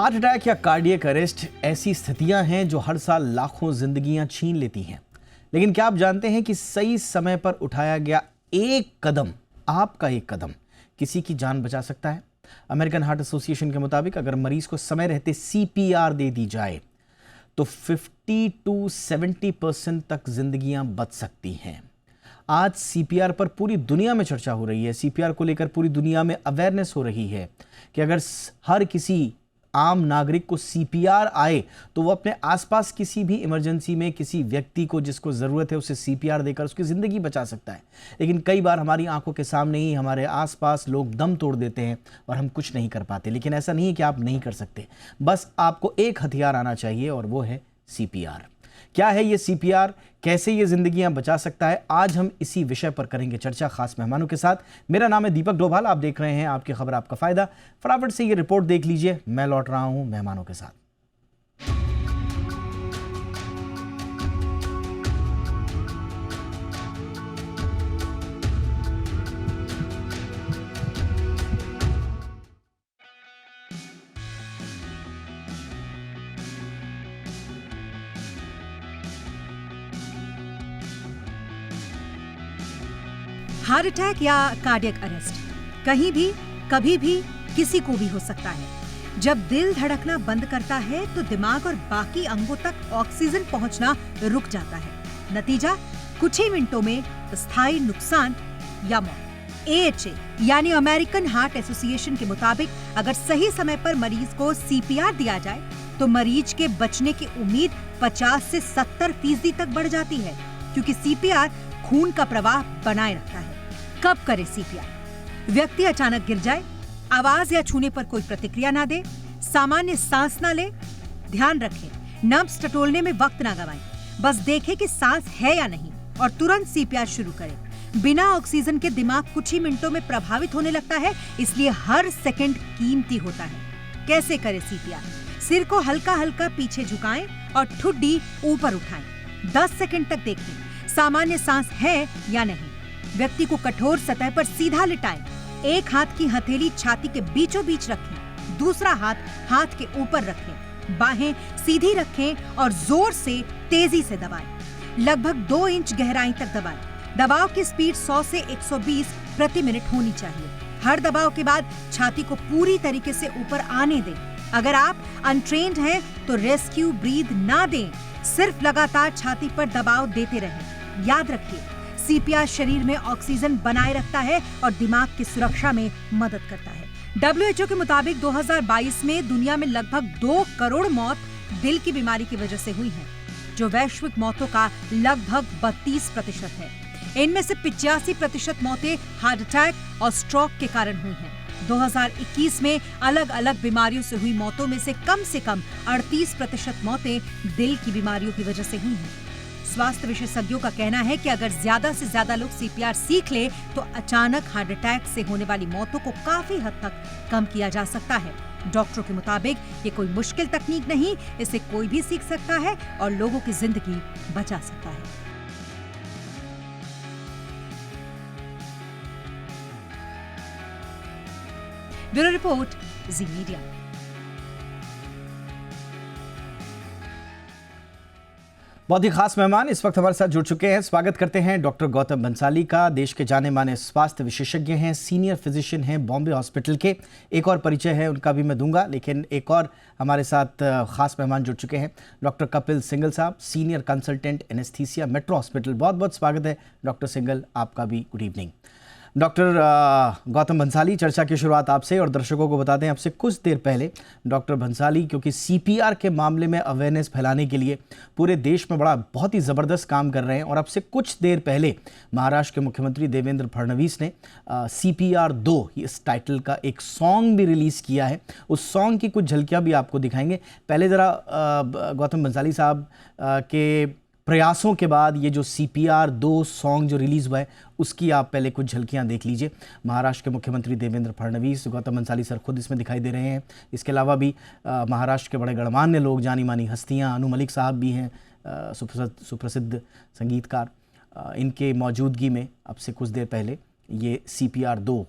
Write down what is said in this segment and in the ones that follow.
Heart attack या cardiac arrest ऐसी स्थितियां हैं जो हर साल लाखों जिंदगियां छीन लेती हैं। लेकिन क्या आप जानते हैं कि सही समय पर उठाया गया एक कदम, आपका एक कदम, किसी की जान बचा सकता है। अमेरिकन हार्ट एसोसिएशन के मुताबिक अगर मरीज को समय रहते सीपीआर दे दी जाए तो 50 to 70% तक जिंदगियां बच सकती हैं। आज सीपीआर पर पूरी दुनिया में चर्चा हो रही है। सीपीआर को लेकर पूरी दुनिया में अवेयरनेस हो रही है कि अगर हर किसी आम नागरिक को सीपीआर आए तो वो अपने आसपास किसी भी इमरजेंसी में किसी व्यक्ति को जिसको ज़रूरत है उसे सीपीआर देकर उसकी ज़िंदगी बचा सकता है। लेकिन कई बार हमारी आंखों के सामने ही हमारे आसपास लोग दम तोड़ देते हैं और हम कुछ नहीं कर पाते। लेकिन ऐसा नहीं है कि आप नहीं कर सकते, बस आपको एक हथियार आना चाहिए और वो है सीपीआर। क्या है ये सीपीआर, कैसे ये जिंदगियां बचा सकता है, आज हम इसी विषय पर करेंगे चर्चा खास मेहमानों के साथ। मेरा नाम है दीपक डोभाल, आप देख रहे हैं आपकी खबर आपका फायदा। फटाफट से ये रिपोर्ट देख लीजिए, मैं लौट रहा हूं मेहमानों के साथ। हार्ट अटैक या कार्डियक अरेस्ट कहीं भी, कभी भी, किसी को भी हो सकता है। जब दिल धड़कना बंद करता है तो दिमाग और बाकी अंगों तक ऑक्सीजन पहुंचना रुक जाता है। नतीजा कुछ ही मिनटों में स्थायी नुकसान या मौत। AHA यानी अमेरिकन हार्ट एसोसिएशन के मुताबिक अगर सही समय पर मरीज को सीपीआर दिया जाए तो मरीज के बचने की उम्मीद 50 से 70% तक बढ़ जाती है, क्योंकि सीपीआर खून का प्रवाह बनाए रखता है। कब करे सीपीआर? व्यक्ति अचानक गिर जाए, आवाज या छूने पर कोई प्रतिक्रिया ना दे, सामान्य सांस ना ले। ध्यान रखें, नब्ज टटोलने में वक्त ना गवाएं, बस देखें कि सांस है या नहीं और तुरंत सीपीआर शुरू करें। बिना ऑक्सीजन के दिमाग कुछ ही मिनटों में प्रभावित होने लगता है, इसलिए हर सेकंड कीमती होता है। कैसे करें सीपीआर? सिर को हल्का हल्का पीछे झुकाएं और ठुड्डी ऊपर उठाएं। 10 सेकंड तक देखें सामान्य सांस है या नहीं। व्यक्ति को कठोर सतह पर सीधा लिटाएं। एक हाथ की हथेली छाती के बीचों बीच रखें, दूसरा हाथ हाथ के ऊपर रखें। बाहें सीधी रखें और जोर से तेजी से दबाएं। लगभग 2 इंच गहराई तक दबाएं। दबाव की स्पीड 100 से 120 प्रति मिनट होनी चाहिए। हर दबाव के बाद छाती को पूरी तरीके से ऊपर आने दें। अगर आप अनट्रेन्ड हैं तो रेस्क्यू ब्रीथ ना दें, सिर्फ लगातार छाती पर दबाव देते रहें। याद रखिए, सीपीआर शरीर में ऑक्सीजन बनाए रखता है और दिमाग की सुरक्षा में मदद करता है। WHO के मुताबिक 2022 में दुनिया में लगभग 2 करोड़ मौत दिल की बीमारी की वजह से हुई है, जो वैश्विक मौतों का लगभग 32% है। इनमें से 85% मौतें हार्ट अटैक और स्ट्रोक के कारण हुई हैं। 2021 में अलग अलग बीमारियों से हुई मौतों में से कम 38% मौतें दिल की बीमारियों की वजह से हुई हैं। स्वास्थ्य विशेषज्ञों का कहना है कि अगर ज्यादा से ज्यादा लोग सीपीआर सीख ले तो अचानक हार्ट अटैक से होने वाली मौतों को काफी हद तक कम किया जा सकता है। डॉक्टरों के मुताबिक ये कोई मुश्किल तकनीक नहीं, इसे कोई भी सीख सकता है और लोगों की जिंदगी बचा सकता है। ब्यूरो रिपोर्ट, जी मीडिया। बहुत ही खास मेहमान इस वक्त हमारे साथ जुड़ चुके हैं। स्वागत करते हैं डॉक्टर गौतम बंसाली का। देश के जाने माने स्वास्थ्य विशेषज्ञ हैं, सीनियर फिजिशियन हैं बॉम्बे हॉस्पिटल के। एक और परिचय है उनका भी मैं दूंगा, लेकिन एक और हमारे साथ खास मेहमान जुड़ चुके हैं, डॉक्टर कपिल सिंगल साहब, senior consultant anaesthesia metro hospital. बहुत बहुत स्वागत है डॉक्टर सिंगल, आपका भी good evening. Doctor Gautam Bansali, चर्चा की शुरुआत आपसे और दर्शकों को बता दें, आपसे कुछ देर पहले डॉक्टर बंसाली क्योंकि सीपीआर के मामले में अवेयरनेस फैलाने के लिए पूरे देश में बहुत ही ज़बरदस्त काम कर रहे हैं। और अब से कुछ देर पहले महाराष्ट्र के मुख्यमंत्री देवेंद्र फडणवीस ने CPR 2 इस टाइटल का एक सॉन्ग भी रिलीज़ किया है। उस सॉन्ग की कुछ झलकियाँ भी आपको दिखाएंगे। पहले ज़रा गौतम बंसाली साहब के प्रयासों के बाद ये जो CPR 2 सॉन्ग जो रिलीज़ हुआ है उसकी आप पहले कुछ झलकियां देख लीजिए। महाराष्ट्र के मुख्यमंत्री देवेंद्र फडणवीस, गौतम बंसाली सर खुद इसमें दिखाई दे रहे हैं। इसके अलावा भी महाराष्ट्र के बड़े गणमान्य लोग, जानी मानी हस्तियां, अनु मलिक साहब भी हैं, सुप्रसिद्ध संगीतकार। इनके मौजूदगी में अब से कुछ देर पहले ये CPR 2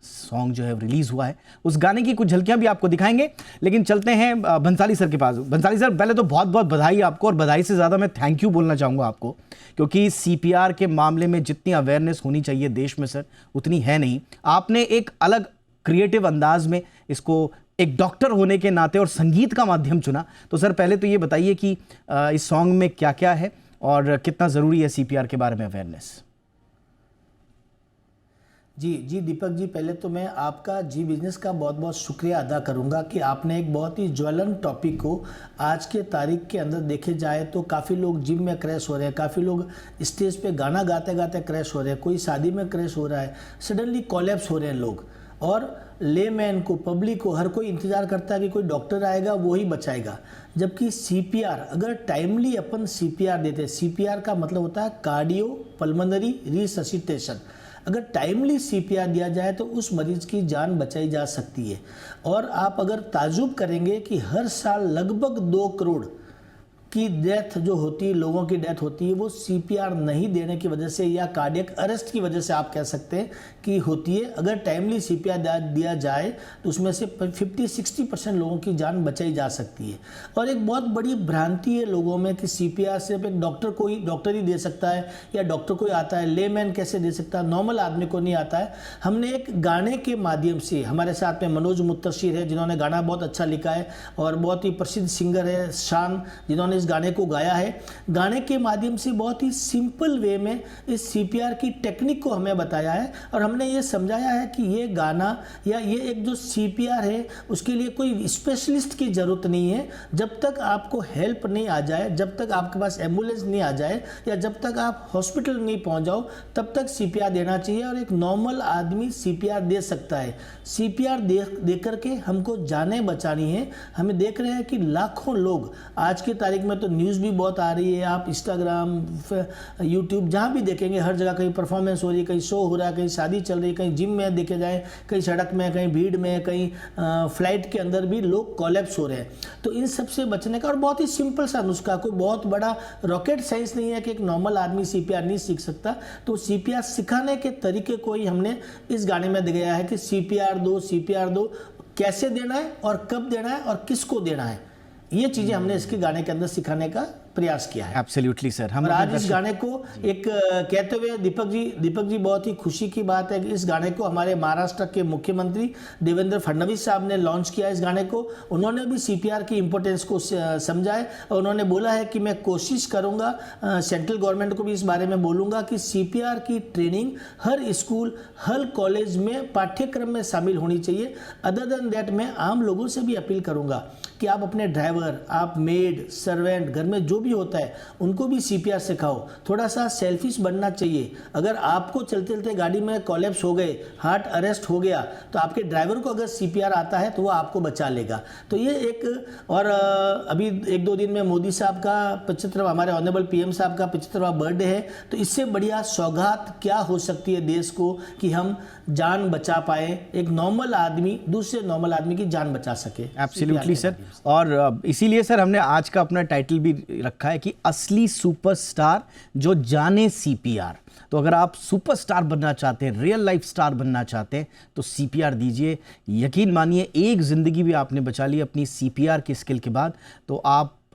सॉन्ग जो है रिलीज हुआ है, उस गाने की कुछ झलकियां भी आपको दिखाएंगे। लेकिन चलते हैं बंसाली सर के पास। बंसाली सर, पहले तो बहुत बहुत बधाई आपको, और बधाई से ज़्यादा मैं थैंक यू बोलना चाहूँगा आपको, क्योंकि CPR के मामले में जितनी अवेयरनेस होनी चाहिए देश में सर, उतनी है नहीं। आपने एक अलग क्रिएटिव अंदाज में इसको एक डॉक्टर होने के नाते और संगीत का माध्यम चुना। तो सर पहले तो ये बताइए कि इस सॉन्ग में क्या क्या है और कितना ज़रूरी है CPR के बारे में अवेयरनेस। जी दीपक जी, पहले तो मैं आपका जी बिजनेस का बहुत बहुत शुक्रिया अदा करूंगा कि आपने एक बहुत ही ज्वलंत टॉपिक को आज के तारीख के अंदर देखे जाए तो काफ़ी लोग जिम में क्रैश हो रहे हैं, काफ़ी लोग स्टेज पे गाना गाते गाते क्रैश हो रहे हैं, कोई शादी में क्रैश हो रहा है, सडनली कोलैप्स हो रहे हैं लोग। और लेमैन को, पब्लिक को, हर कोई इंतज़ार करता है कि कोई डॉक्टर आएगा वो ही बचाएगा। जबकि CPR अगर टाइमली अपन CPR देते हैं, CPR का मतलब होता है कार्डियो पल्मोनरी रिससिटेशन, अगर टाइमली CPR दिया जाए तो उस मरीज की जान बचाई जा सकती है। और आप अगर ताजुब करेंगे कि हर साल लगभग 2 करोड़ की डेथ जो होती है, लोगों की डेथ होती है, वो CPR नहीं देने की वजह से या कार्डियक अरेस्ट की वजह से आप कह सकते हैं कि होती है। अगर टाइमली CPR दिया जाए तो उसमें से 50-60% लोगों की जान बचाई जा सकती है। और एक बहुत बड़ी भ्रांति है लोगों में कि CPR सिर्फ एक डॉक्टर ही दे सकता है या डॉक्टर कोई आता है, लेमैन कैसे दे सकता है, नॉर्मल आदमी को नहीं आता है। हमने एक गाने के माध्यम से, हमारे साथ में मनोज मुत्तशिर है जिन्होंने गाना बहुत अच्छा लिखा है और बहुत ही प्रसिद्ध सिंगर है शान, जिन्होंने गाने को गाया है। गाने के माध्यम से बहुत ही सिंपल वे में इस CPR की टेक्निक को हमें बताया है और हमने ये समझाया है कि ये गाना या ये एक जो CPR है उसके लिए कोई स्पेशलिस्ट की ज़रूरत नहीं है। जब तक आपको हेल्प नहीं आ जाए, जब तक आपके पास एम्बुलेंस नहीं आ जाए या जब तक आप हॉस्पिटल नहीं पहुंच जाओ, तब तक CPR देना चाहिए और एक नॉर्मल आदमी CPR दे सकता है। CPR दे करके हमको जानें बचानी है। हमें देख रहे हैं कि लाखों लोग आज की तारीख में, तो न्यूज़ भी बहुत आ रही है, आप इंस्टाग्राम YouTube जहाँ भी देखेंगे हर जगह कहीं परफॉर्मेंस हो रही है, कहीं शो हो रहा है, कहीं शादी चल रही है, कहीं जिम में देखे जाए, कहीं सड़क में, कहीं भीड़ में, कहीं फ्लाइट के अंदर भी लोग कोलैप्स हो रहे हैं। तो इन सब से बचने का और बहुत ही सिंपल सा नुस्खा, कोई बहुत बड़ा रॉकेट साइंस नहीं है कि एक नॉर्मल आदमी CPR नहीं सीख सकता। तो CPR सिखाने के तरीके को ही हमने इस गाने में दिखाया है कि CPR दो, कैसे देना है और कब देना है और किसको देना है, ये चीजें हमने इसके गाने के अंदर सिखाने का प्रयास किया है। Absolutely sir. हम आज इस गाने को एक कहते हुए दीपक जी बहुत ही खुशी की बात है कि इस गाने को हमारे महाराष्ट्र के मुख्यमंत्री देवेंद्र फडणवीस साहब ने लॉन्च किया। इस गाने को उन्होंने भी CPR की इंपॉर्टेंस को समझा है और उन्होंने बोला है कि मैं कोशिश करूंगा, सेंट्रल गवर्नमेंट को भी इस बारे में बोलूंगा कि CPR की ट्रेनिंग हर स्कूल, हर कॉलेज में पाठ्यक्रम में शामिल होनी चाहिए। अदर देन दैट मैं आम लोगों से भी अपील करूंगा कि आप अपने ड्राइवर, आप मेड, सर्वेंट, घर में जो भी होता है उनको भी CPR सिखाओ। थोड़ा सा सेल्फिश बनना चाहिए। अगर आपको चलते चलते गाड़ी में कोलैप्स हो गए, हार्ट अरेस्ट हो गया, तो आपके ड्राइवर को अगर CPR आता है तो वो आपको बचा लेगा। तो ये एक और अभी 1-2 दिन में मोदी साहब का 75वां, हमारे ऑनरेबल PM साहब का 75वां बर्थडे है। तो इससे बढ़िया सौगात क्या हो सकती है देश को कि हम जान बचा पाए, एक नॉर्मल आदमी दूसरे नॉर्मल आदमी की जान बचा सके। Absolutely sir. और इसीलिए सर हमने आज का अपना टाइटल भी रखा है कि असली सुपरस्टार जो जाने CPR। तो अगर आप सुपरस्टार बनना चाहते हैं, रियल लाइफ स्टार बनना चाहते हैं, तो CPR दीजिए। यकीन मानिए एक जिंदगी भी आपने बचा ली अपनी CPR की स्किल के बाद, तो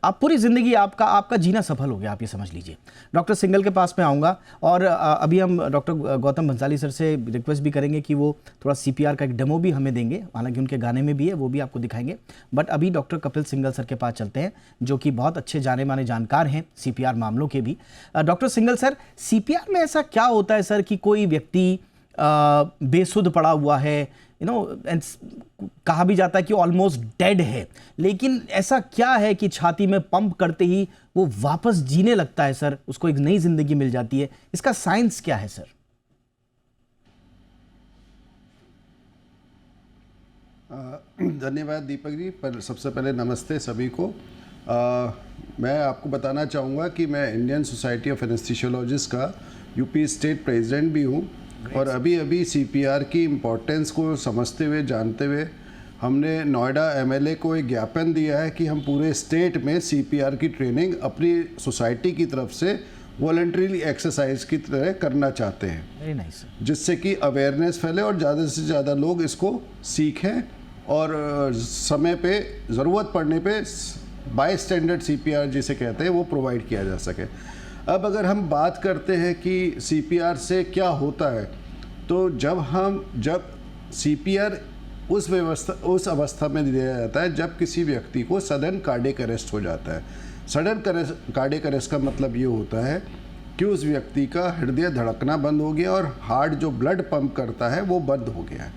आप पूरी ज़िंदगी आपका जीना सफल हो गया, आप ये समझ लीजिए। डॉक्टर सिंगल के पास में आऊँगा और अभी हम डॉक्टर गौतम बंसाली सर से रिक्वेस्ट भी करेंगे कि वो थोड़ा CPR का एक डेमो भी हमें देंगे, हालांकि उनके गाने में भी है, वो भी आपको दिखाएंगे। बट अभी डॉक्टर कपिल सिंगल सर के पास चलते हैं, जो कि बहुत अच्छे जाने माने जानकार हैं CPR मामलों के भी। डॉक्टर सिंगल सर, CPR में ऐसा क्या होता है सर कि कोई व्यक्ति बेसुध पड़ा हुआ है, कहा भी जाता है कि ऑलमोस्ट डेड है, लेकिन ऐसा क्या है कि छाती में पंप करते ही वो वापस जीने लगता है सर, उसको एक नई जिंदगी मिल जाती है? इसका साइंस क्या है सर? धन्यवाद दीपक जी। पर सबसे पहले नमस्ते सभी को। मैं आपको बताना चाहूँगा कि मैं इंडियन सोसाइटी ऑफ एनेस्थीसियोलॉजिस्ट का यूपी स्टेट प्रेसिडेंट भी हूँ और अभी CPR की इम्पोर्टेंस को समझते हुए, जानते हुए हमने नोएडा MLA को एक ज्ञापन दिया है कि हम पूरे स्टेट में CPR की ट्रेनिंग अपनी सोसाइटी की तरफ से वॉलंटरीली एक्सरसाइज की तरह करना चाहते हैं, वेरी नाइस। जिससे कि अवेयरनेस फैले और ज़्यादा से ज़्यादा लोग इसको सीखें और समय पे ज़रूरत पड़ने पे बाय स्टैंडर्ड CPR जिसे कहते हैं वो प्रोवाइड किया जा सके। अब अगर हम बात करते हैं कि CPR से क्या होता है, तो जब CPR उस अवस्था में दिया जाता है जब किसी व्यक्ति को सडन कार्डियक अरेस्ट हो जाता है। सडन कार्डियक अरेस्ट का मतलब ये होता है कि उस व्यक्ति का हृदय धड़कना बंद हो गया और हार्ट जो ब्लड पंप करता है वो बंद हो गया है।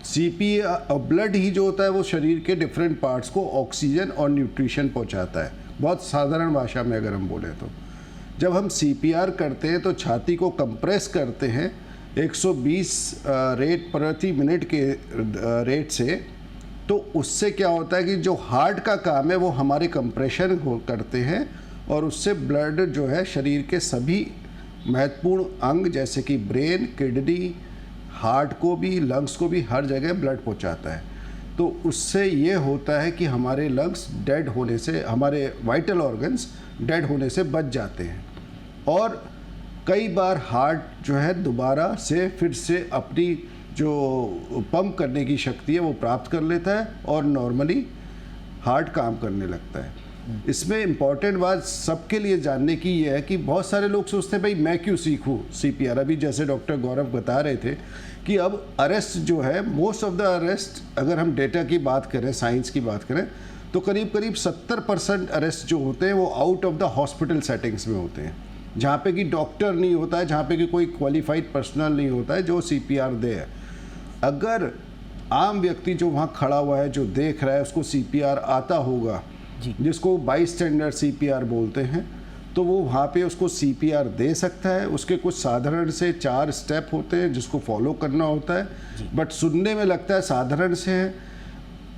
CPR ब्लड ही जो होता है वो शरीर के डिफरेंट पार्ट्स को ऑक्सीजन और न्यूट्रिशन पहुंचाता है, बहुत साधारण भाषा में अगर हम बोले तो। जब हम CPR करते हैं तो छाती को कंप्रेस करते हैं 120 रेट प्रति मिनट के रेट से, तो उससे क्या होता है कि जो हार्ट का काम है वो हमारे कंप्रेशन करते हैं और उससे ब्लड जो है शरीर के सभी महत्वपूर्ण अंग जैसे कि ब्रेन, किडनी, हार्ट को भी, लंग्स को भी हर जगह ब्लड पहुंचाता है। तो उससे ये होता है कि हमारे लंग्स डेड होने से, हमारे वाइटल ऑर्गन्स डेड होने से बच जाते हैं और कई बार हार्ट जो है दोबारा से फिर से अपनी जो पंप करने की शक्ति है वो प्राप्त कर लेता है और नॉर्मली हार्ट काम करने लगता है। इसमें इम्पॉर्टेंट बात सबके लिए जानने की ये है कि बहुत सारे लोग सोचते हैं भाई मैं क्यों सीखूं CPR। अभी जैसे डॉक्टर गौरव बता रहे थे कि अब अरेस्ट जो है, मोस्ट ऑफ द अरेस्ट, अगर हम डेटा की बात करें, साइंस की बात करें, तो करीब 70% अरेस्ट जो होते हैं वो out of the hospital settings में होते हैं, जहाँ पे कि डॉक्टर नहीं होता है, जहाँ पे कि कोई क्वालिफाइड पर्सनल नहीं होता है जो CPR दे। अगर आम व्यक्ति जो वहाँ खड़ा हुआ है, जो देख रहा है, उसको CPR आता होगा, जिसको बाई स्टैंडर्ड CPR बोलते हैं, तो वो वहाँ पे उसको CPR दे सकता है। उसके कुछ साधारण से 4 स्टेप होते हैं जिसको फॉलो करना होता है, बट सुनने में लगता है साधारण से है,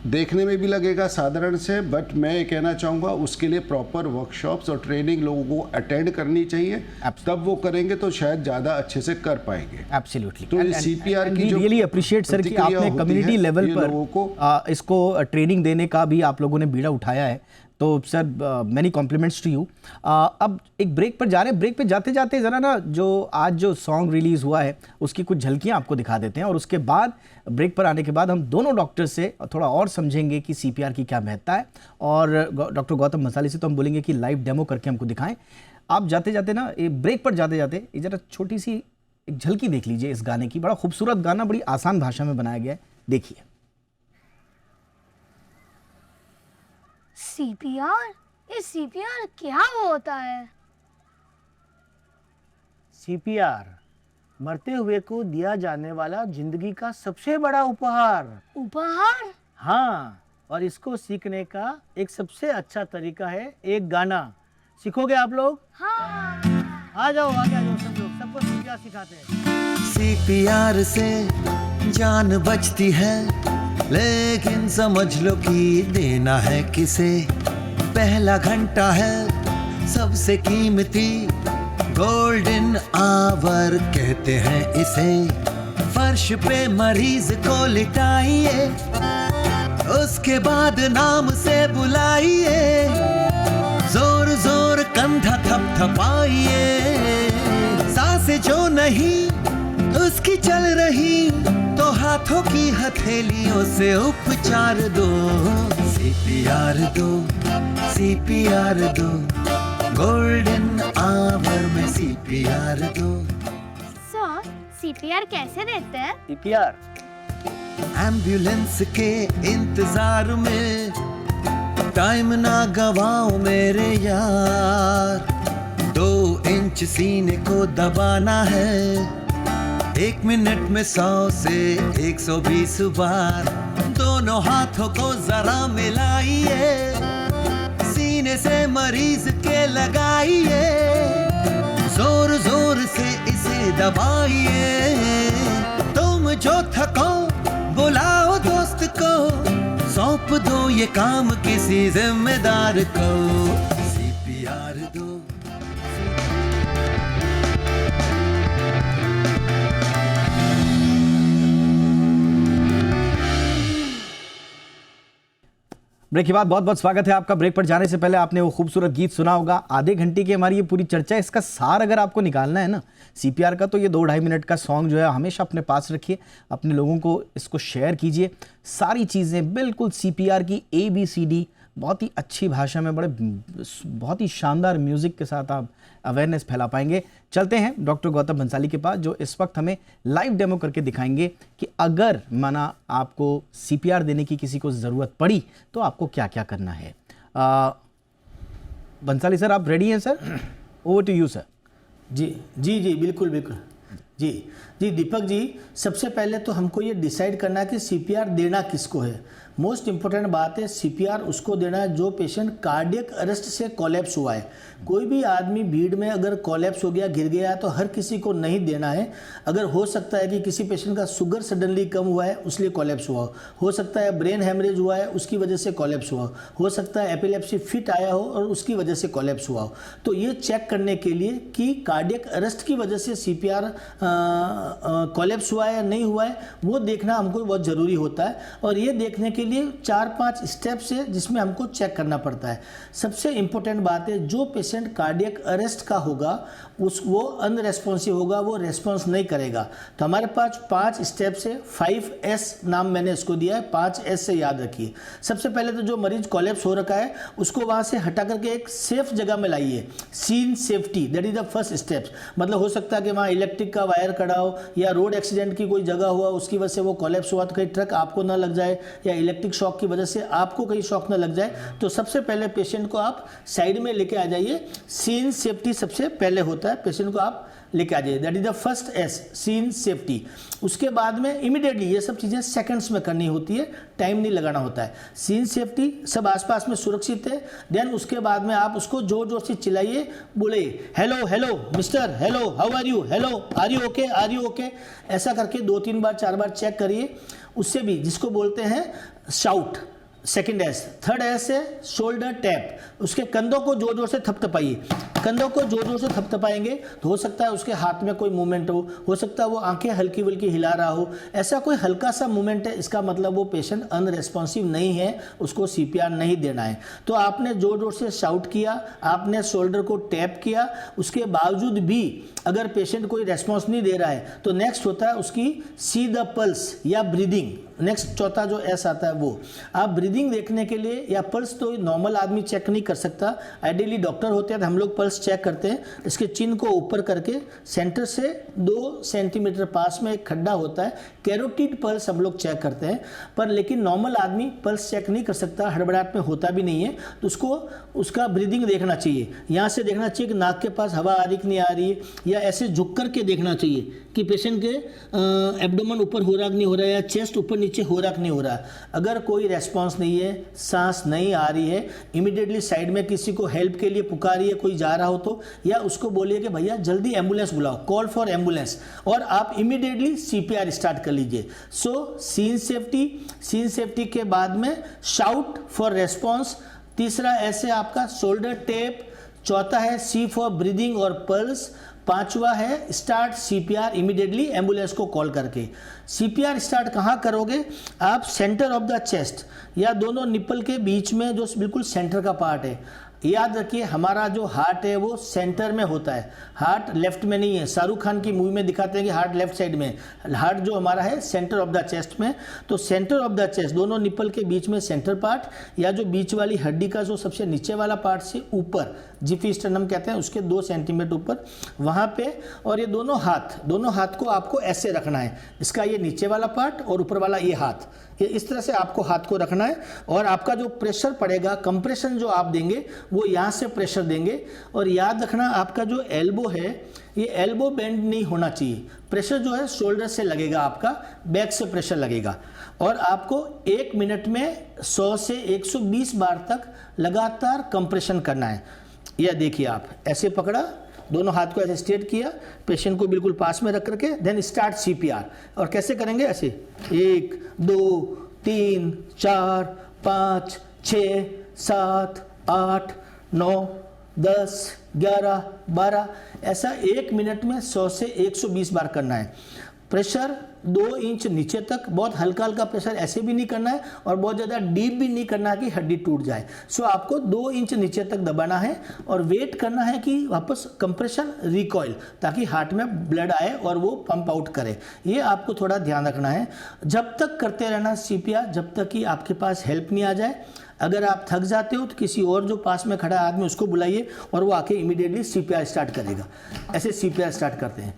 देखने में भी लगेगा साधारण से, बट मैं ये कहना चाहूँगा उसके लिए प्रॉपर वर्कशॉप्स और ट्रेनिंग लोगों को अटेंड करनी चाहिए, तब वो करेंगे तो शायद ज़्यादा अच्छे से कर पाएंगे। एब्सोल्युटली। तो CPR की जो रियली अप्रिशिएट सर कि आपने कम्युनिटी लेवल पर लोगों को इसको ट्रेनिंग देने का भी आप लोगों ने बीड़ा उठाया है, तो sir many compliments to you. अब एक ब्रेक पर जा रहे हैं, ब्रेक पे जाते जाते ज़रा ना जो आज जो सॉन्ग रिलीज़ हुआ है उसकी कुछ झलकियाँ आपको दिखा देते हैं और उसके बाद ब्रेक पर आने के बाद हम दोनों डॉक्टर से थोड़ा और समझेंगे कि CPR की क्या महत्ता है और डॉक्टर गौतम बंसाली से तो हम बोलेंगे कि लाइव डेमो करके हमको दिखाएं। आप जाते जाते ना ब्रेक पर जाते जाते ज़रा छोटी सी एक झलकी देख लीजिए इस गाने की। बड़ा खूबसूरत गाना, बड़ी आसान भाषा में बनाया गया है, देखिए। CPR? ये CPR क्या होता है? CPR मरते हुए को दिया जाने वाला जिंदगी का सबसे बड़ा उपहार। उपहार? हाँ, और इसको सीखने का एक सबसे अच्छा तरीका है एक गाना। सीखोगे आप लोग? हाँ। आ जाओ सब लोग, सबको CPR सिखाते हैं। CPR से जान बचती है, लेकिन समझ लो कि देना है किसे। पहला घंटा है सबसे कीमती, गोल्डन आवर कहते हैं इसे। फर्श पे मरीज को लिटाइए, उसके बाद नाम से बुलाइए, जोर जोर कंधा थपथपाइए, सांसें जो नहीं उसकी चल रही तो हाथों की हथेलियों से उपचार दो। CPR दो, CPR दो, गोल्डन आवर में CPR दो। सर, CPR कैसे देते हैं? CPR एम्बुलेंस के इंतजार में टाइम ना गवाओ मेरे यार। 2 इंच सीने को दबाना है, 1 मिनट में 100 से 120 बार। दोनों हाथों को जरा मिलाइए, सीने से मरीज के लगाइए, जोर जोर से इसे दबाइए। तुम जो थको बुलाओ दोस्त को, सौंप दो ये काम किसी जिम्मेदार को। CPR दो। ब्रेक के बाद बहुत बहुत स्वागत है आपका। ब्रेक पर जाने से पहले आपने वो खूबसूरत गीत सुना होगा। आधे घंटे की हमारी ये पूरी चर्चा, इसका सार अगर आपको निकालना है ना सीपीआर का, तो ये 2-2.5 मिनट का सॉन्ग जो है हमेशा अपने पास रखिए, अपने लोगों को इसको शेयर कीजिए। सारी चीज़ें बिल्कुल सीपीआर की ABCD बहुत ही अच्छी भाषा में, बहुत ही शानदार म्यूज़िक के साथ आप अवेयरनेस फैला पाएंगे। चलते हैं डॉक्टर गौतम बंसाली के पास, जो इस वक्त हमें लाइव डेमो करके दिखाएंगे कि अगर माना आपको सीपीआर देने की किसी को ज़रूरत पड़ी तो आपको क्या क्या करना है। बंसाली सर, आप रेडी हैं sir? Over to you sir. जी जी जी, बिल्कुल बिल्कुल। जी जी दीपक जी, सबसे पहले तो हमको ये डिसाइड करना है कि सीपीआर देना किसको है। मोस्ट इम्पोर्टेंट बात है, सीपीआर उसको देना है जो पेशेंट कार्डियक अरेस्ट से कोलैप्स हुआ है। कोई भी आदमी भीड़ में अगर कोलैप्स हो गया, गिर गया, तो हर किसी को नहीं देना है। अगर हो सकता है कि किसी पेशेंट का शुगर सडनली कम हुआ है, उसलिए कोलैप्स हुआ हो सकता है ब्रेन हेमरेज हुआ है, उसकी वजह से कोलैप्स हुआ हो सकता है एपिलेप्सी फिट आया हो और उसकी वजह से कोलैप्स हुआ हो। तो ये चेक करने के लिए कि कार्डियक अरेस्ट की वजह से सीपीआर कोलैप्स हुआ है या नहीं हुआ है, वो देखना हमको बहुत ज़रूरी होता है। और ये देखने के लिए 4-5 स्टेप्स है जिसमें हमको चेक करना पड़ता है। सबसे इंपॉर्टेंट बात है, जो पेशेंट कार्डियक अरेस्ट का होगा वो अनरेस्पॉन्सिव होगा, वो रेस्पॉन्स नहीं करेगा। तो हमारे पास 5 स्टेप्स है, 5S नाम मैंने इसको दिया है, 5S से याद रखिए। सबसे पहले तो जो मरीज कोलैप्स हो रखा है उसको वहाँ से हटा करके एक सेफ जगह में लाइए। Scene safety, that is the first step. मतलब हो सकता है कि वहाँ इलेक्ट्रिक का वायर खड़ा हो या रोड एक्सीडेंट की कोई जगह हुआ, उसकी वजह से वो कोलैप्स हुआ, तो कहीं ट्रक आपको ना लग जाए या इलेक्ट्रिक शॉक की वजह से आपको कहीं शॉक ना लग जाए। तो सबसे पहले पेशेंट को आप साइड में लेके आ जाइए। सीन सेफ्टी सबसे पहले होता है, पेशेंट को आप लेके आ जाइए, that is the first S, scene safety. उसके बाद में इमीडिएटली ये सब चीज़ें सेकंड्स में करनी होती है, टाइम नहीं लगाना होता है। सीन सेफ्टी, सब आसपास में सुरक्षित है। देन उसके बाद में आप उसको जोर जोर से चिल्लाइए, बोले hello hello mister, hello how are you, hello are you okay, are you okay. ऐसा करके 2-3 बार 4 बार चेक करिए। उससे भी जिसको बोलते हैं shout, second S। Third S है शोल्डर टैप। उसके कंधों को जोर जोर से थपथपाइए। कंधों को जोर जोर से थपथपाएंगे तो हो सकता है उसके हाथ में कोई मूवमेंट हो सकता है वो आंखें हल्की वल्की हिला रहा हो। ऐसा कोई हल्का सा मूवमेंट है, इसका मतलब वो पेशेंट अनरेस्पॉन्सिव नहीं है, उसको सीपीआर नहीं देना है। तो आपने जोर जोर से शाउट किया, आपने शोल्डर को टैप किया, उसके बावजूद भी अगर पेशेंट कोई रेस्पॉन्स नहीं दे रहा है तो नेक्स्ट होता है उसकी सी द पल्स या ब्रीदिंग। नेक्स्ट चौथा जो S आता है वो आप ब्रीदिंग देखने के लिए, या पल्स तो नॉर्मल आदमी चेक नहीं कर सकता, आइडियली डॉक्टर होते हैं तो हम लोग पल्स चेक करते हैं। इसके चिन्ह को ऊपर करके सेंटर से 2 सेंटीमीटर पास में एक खड्डा होता है, कैरोटिड पल्स हम लोग चेक करते हैं। पर लेकिन नॉर्मल आदमी पल्स चेक नहीं कर सकता, हड़बड़ाहट में होता भी नहीं है, तो उसको उसका ब्रीदिंग देखना चाहिए। यहाँ से देखना चाहिए कि नाक के पास हवा आ रही कि नहीं आ रही है, या ऐसे झुक करके देखना चाहिए कि पेशेंट के एब्डोमेन ऊपर हो रहा कि नहीं हो रहा है, या चेस्ट ऊपर नीचे हो रहा कि नहीं हो रहा है। अगर कोई रेस्पॉन्स नहीं है, सांस नहीं आ रही है, इमीडिएटली साइड में किसी को हेल्प के लिए पुकारिए, कोई जा रहा हो तो, या उसको बोलिए कि भैया जल्दी एम्बुलेंस बुलाओ, कॉल फॉर एम्बुलेंस, और आप इमीडिएटली सीपीआर स्टार्ट कर लीजिए। सो सीन सेफ्टी के बाद में शाउट फॉर रेस्पॉन्स। तीसरा ऐसे आपका शोल्डर टेप। चौथा है C फॉर ब्रीदिंग और पल्स। 5वां है स्टार्ट सीपीआर इमीडिएटली एम्बुलेंस को कॉल करके। सीपीआर स्टार्ट कहाँ करोगे आप? सेंटर ऑफ द चेस्ट, या दोनों निप्पल के बीच में जो बिल्कुल सेंटर का पार्ट है। याद रखिए हमारा जो हार्ट है वो सेंटर में होता है, हार्ट लेफ्ट में नहीं है। शाहरुख खान की मूवी में दिखाते हैं कि हार्ट लेफ्ट साइड में, हार्ट जो हमारा है सेंटर ऑफ द चेस्ट में। तो सेंटर ऑफ द चेस्ट, दोनों निप्पल के बीच में सेंटर पार्ट, या जो बीच वाली हड्डी का जो सबसे नीचे वाला पार्ट से ऊपर जिफिस्टर्नम कहते हैं, उसके 2 सेंटीमीटर ऊपर वहाँ पे। और ये दोनों हाथ को आपको ऐसे रखना है, इसका ये नीचे वाला पार्ट और ऊपर वाला ये हाथ, ये इस तरह से आपको हाथ को रखना है। और आपका जो प्रेशर पड़ेगा, कंप्रेशन जो आप देंगे वो यहाँ से प्रेशर देंगे। और याद रखना आपका जो एल्बो है ये एल्बो बेंड नहीं होना चाहिए। प्रेशर जो है शोल्डर से लगेगा, आपका बैक से प्रेशर लगेगा। और आपको 1 मिनट में 100 से 120 बार तक लगातार कंप्रेशन करना है। यह देखिए आप ऐसे पकड़ा, दोनों हाथ को ऐसे स्ट्रेट किया, पेशेंट को बिल्कुल पास में रख करके देन स्टार्ट सीपीआर। और कैसे करेंगे? ऐसे 1 2 3 4 5 6 7 8 9 10 11 12, ऐसा 1 मिनट में 100 से 120 बार करना है। प्रेशर 2 इंच नीचे तक, बहुत हल्का हल्का प्रेशर ऐसे भी नहीं करना है और बहुत ज़्यादा डीप भी नहीं करना है कि हड्डी टूट जाए। सो आपको 2 इंच नीचे तक दबाना है और वेट करना है कि वापस कंप्रेशन रिकॉइल, ताकि हार्ट में ब्लड आए और वो पंप आउट करे। ये आपको थोड़ा ध्यान रखना है। जब तक करते रहना CPR, जब तक कि आपके पास हेल्प नहीं आ जाए। अगर आप थक जाते हो तो किसी और जो पास में खड़ा आदमी उसको बुलाइए और वो आके इमीडिएटली CPR स्टार्ट करेगा। ऐसे CPR स्टार्ट करते हैं।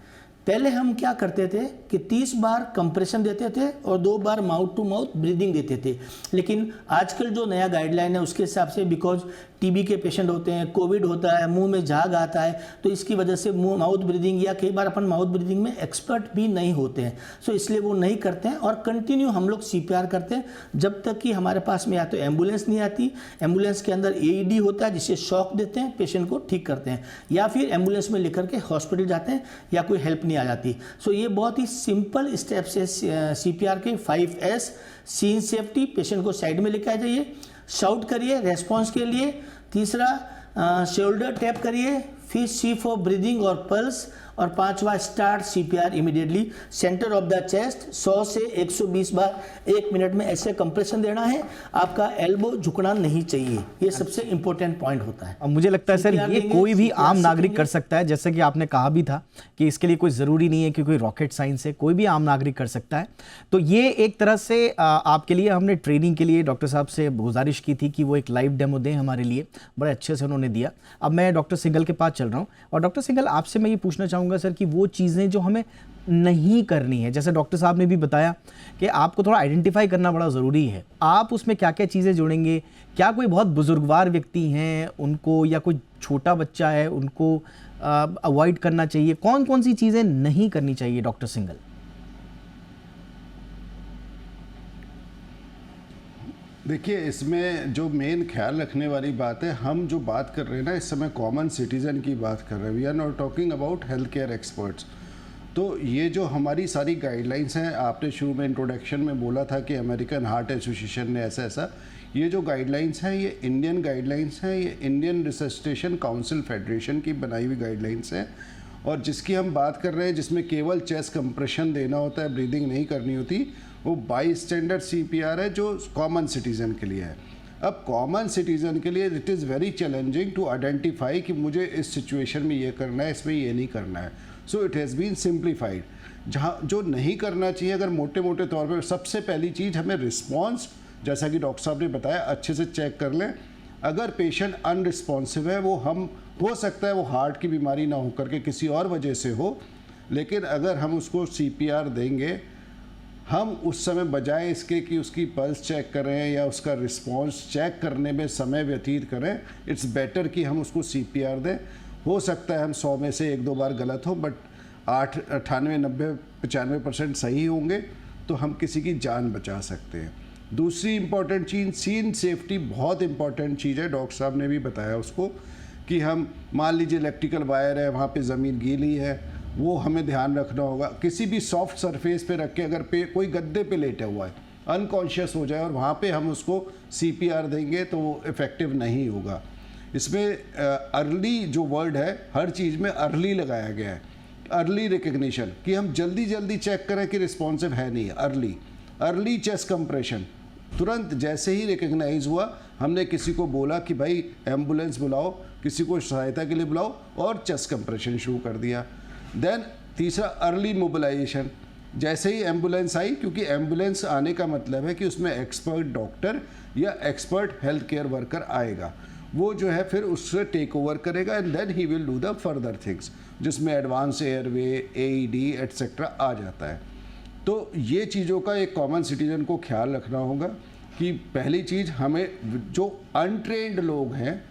पहले हम क्या करते थे कि 30 बार कंप्रेशन देते थे और 2 बार माउथ टू माउथ ब्रीदिंग देते थे। लेकिन आजकल जो नया गाइडलाइन है उसके हिसाब से, बिकॉज TB के पेशेंट होते हैं, कोविड होता है, मुंह में झाग आता है, तो इसकी वजह से माउथ ब्रीदिंग, या कई बार अपन माउथ ब्रीदिंग में एक्सपर्ट भी नहीं होते हैं, सो इसलिए वो नहीं करते हैं और कंटिन्यू हम लोग CPR करते हैं जब तक कि हमारे पास में या तो एम्बुलेंस नहीं आती, एम्बुलेंस के अंदर AED होता है जिससे शॉक देते हैं, पेशेंट को ठीक करते हैं, या फिर एम्बुलेंस में लेकर के हॉस्पिटल जाते हैं या कोई हेल्प नहीं आ जाती। सो ये बहुत ही सिंपल स्टेप्स है CPR के 5S। सीन सेफ्टी, पेशेंट को साइड में लेकर आ जाइए, शाउट करिए रेस्पॉन्स के लिए। तीसरा शोल्डर टैप करिए, फिर C फॉर ब्रीदिंग और पल्स, और 5वां start CPR immediately centre of the chest. 100 से 120 बार 1 मिनट में ऐसे कंप्रेशन देना है। आपका एल्बो झुकना नहीं चाहिए, ये सबसे इंपॉर्टेंट पॉइंट होता है। अब मुझे लगता है सर CPR ये देंगे, कोई भी CPR आम नागरिक सीखेंगे। कर सकता है, जैसे कि आपने कहा भी था कि इसके लिए कोई ज़रूरी नहीं है कि कोई रॉकेट साइंस है, कोई भी आम नागरिक कर सकता है। तो ये एक तरह से आपके लिए हमने ट्रेनिंग के लिए डॉक्टर साहब से गुजारिश की थी कि वो एक लाइव डेमो दें हमारे लिए, बड़े अच्छे से उन्होंने दिया। अब मैं डॉक्टर सिंघल के पास चल रहा हूँ और डॉक्टर सिंघल आपसे मैं ये पूछना चाहूँगा सर कि वो चीज़ें जो हमें नहीं करनी है, जैसे डॉक्टर साहब ने भी बताया कि आपको थोड़ा आइडेंटिफाई करना बड़ा ज़रूरी है, आप उसमें क्या क्या चीज़ें जोड़ेंगे? क्या कोई बहुत बुजुर्गवार व्यक्ति हैं उनको, या कोई छोटा बच्चा है उनको अवॉइड करना चाहिए? कौन कौन सी चीज़ें नहीं करनी चाहिए डॉक्टर सिंघल? देखिए, इसमें जो मेन ख्याल रखने वाली बात है, हम जो बात कर रहे हैं ना इस समय कॉमन सिटीज़न की बात कर रहे हैं। We are not talking about health care experts. तो ये जो हमारी सारी गाइडलाइंस हैं, आपने शुरू में इंट्रोडक्शन में बोला था कि अमेरिकन हार्ट एसोसिएशन ने ऐसा, ये जो गाइडलाइंस हैं ये इंडियन गाइडलाइंस हैं, ये इंडियन रिसर्चिटेशन काउंसिल फेडरेशन की बनाई हुई गाइडलाइंस हैं। और जिसकी हम बात कर रहे हैं, जिसमें केवल चेस्ट कंप्रेशन देना होता है, ब्रीदिंग नहीं करनी होती, वो बाई स्टैंडर्ड CPR है जो कॉमन सिटीज़न के लिए है। अब कॉमन सिटीज़न के लिए it is very challenging to identify कि मुझे इस सिचुएशन में ये करना है, इसमें ये नहीं करना है। So it has been simplified. जहाँ जो नहीं करना चाहिए, अगर मोटे मोटे तौर पर, सबसे पहली चीज़ हमें रिस्पॉन्स, जैसा कि डॉक्टर साहब ने बताया, अच्छे से चेक कर लें। अगर पेशेंट अनरिस्पॉन्सिव है, वो हम हो सकता है वो हार्ट की बीमारी ना हो करके किसी और वजह से हो, लेकिन अगर हम उसको CPR देंगे, हम उस समय बजाय इसके कि उसकी पल्स चेक करें या उसका रिस्पॉन्स चेक करने में समय व्यतीत करें, इट्स बेटर कि हम उसको CPR दें। हो सकता है हम 100 में से 1-2 बार गलत हो, बट 98, 90, 95% सही होंगे, तो हम किसी की जान बचा सकते हैं। दूसरी इंपॉर्टेंट चीज़, सीन सेफ्टी बहुत इंपॉर्टेंट चीज़ है। डॉक्टर साहब ने भी बताया उसको कि हम मान लीजिए इलेक्ट्रिकल वायर है, वहाँ पे ज़मीन गीली है, वो हमें ध्यान रखना होगा। किसी भी सॉफ्ट सरफेस पे रख के, अगर कोई गद्दे पे लेटा हुआ है, अनकॉन्शियस हो जाए और वहाँ पे हम उसको CPR देंगे तो वो इफ़ेक्टिव नहीं होगा। इसमें अर्ली जो वर्ड है, हर चीज़ में अर्ली लगाया गया है। अर्ली रिकग्निशन, कि हम जल्दी जल्दी चेक करें कि रिस्पॉन्सिव है नहीं। अर्ली चेस्ट कंप्रेशन, तुरंत जैसे ही रिकग्नाइज हुआ, हमने किसी को बोला कि भाई एम्बुलेंस बुलाओ, किसी को सहायता के लिए बुलाओ, और चेस्ट कंप्रेशन शुरू कर दिया। देन तीसरा, अर्ली मोबिलाइजेशन, जैसे ही एम्बुलेंस आई, क्योंकि एम्बुलेंस आने का मतलब है कि उसमें एक्सपर्ट डॉक्टर या एक्सपर्ट हेल्थ केयर वर्कर आएगा, वो जो है फिर उससे टेक ओवर करेगा, and then he will do the further things, जिसमें एडवांस एयरवे, AED एट्सेट्रा आ जाता है। तो ये चीज़ों का एक कॉमन सिटीजन को ख्याल रखना होगा कि पहली चीज़, हमें जो अनट्रेंड लोग हैं,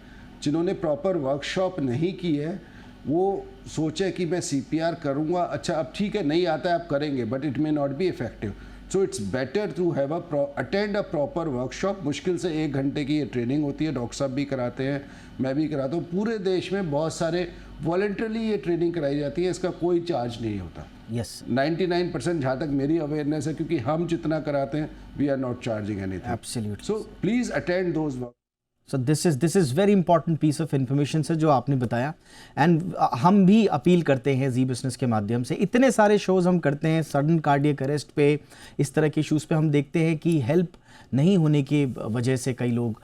जिन्होंने प्रॉपर वर्कशॉप नहीं की है, वो सोचे कि मैं CPR करूँगा, अच्छा अब ठीक है नहीं आता है आप करेंगे, but it may not be effective. So it's better to have attend a proper workshop. मुश्किल से 1 घंटे की ये ट्रेनिंग होती है, डॉक्टर साहब भी कराते हैं, मैं भी कराता हूँ। पूरे देश में बहुत सारे वॉलंटरली ये ट्रेनिंग कराई जाती है, इसका कोई चार्ज नहीं होता। यस, 99% जहाँ तक मेरी अवेयरनेस है, क्योंकि हम जितना कराते हैं, we are not charging anything. Absolutely. So please attend those work. So this is very important piece of information sir जो आपने बताया। एंड हम भी अपील करते हैं जी बिजनेस के माध्यम से, इतने सारे शोज़ हम करते हैं सडन कार्डियक अरेस्ट पे, इस तरह के इशूज़ पे हम देखते हैं कि हेल्प नहीं होने की वजह से कई लोग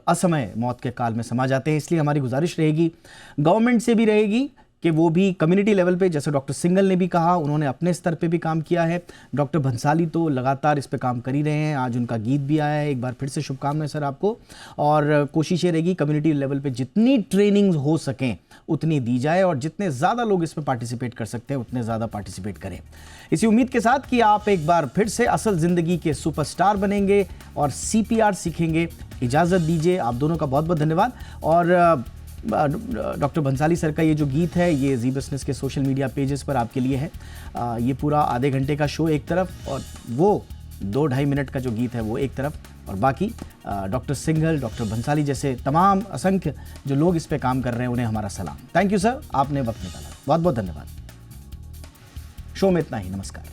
असमय मौत के काल में समा जाते हैं। इसलिए हमारी गुजारिश रहेगी, गवर्नमेंट से भी रहेगी कि वो भी कम्युनिटी लेवल पे, जैसे डॉक्टर सिंघल ने भी कहा, उन्होंने अपने स्तर पे भी काम किया है। डॉक्टर भंसाली तो लगातार इस पे काम कर ही रहे हैं, आज उनका गीत भी आया है। एक बार फिर से शुभकामनाएं सर आपको, और कोशिश ये रहेगी कम्युनिटी लेवल पे जितनी ट्रेनिंग हो सकें उतनी दी जाए, और जितने ज़्यादा लोग इसमें पार्टिसिपेट कर सकते हैं उतने ज़्यादा पार्टिसिपेट करें, इसी उम्मीद के साथ कि आप एक बार फिर से असल ज़िंदगी के सुपरस्टार बनेंगे और CPR सीखेंगे। इजाज़त दीजिए, आप दोनों का बहुत बहुत धन्यवाद। और डॉक्टर भंसाली सर का ये जो गीत है ये जी बिजनेस के सोशल मीडिया पेजेस पर आपके लिए है। ये पूरा आधे घंटे का शो एक तरफ, और वो 2-2.5 मिनट का जो गीत है वो एक तरफ, और बाकी डॉक्टर सिंघल, डॉक्टर भंसाली जैसे तमाम असंख्य जो लोग इस पे काम कर रहे हैं उन्हें हमारा सलाम। थैंक यू सर, आपने वक्त निकाला, बहुत बहुत धन्यवाद। शो में इतना ही, नमस्कार।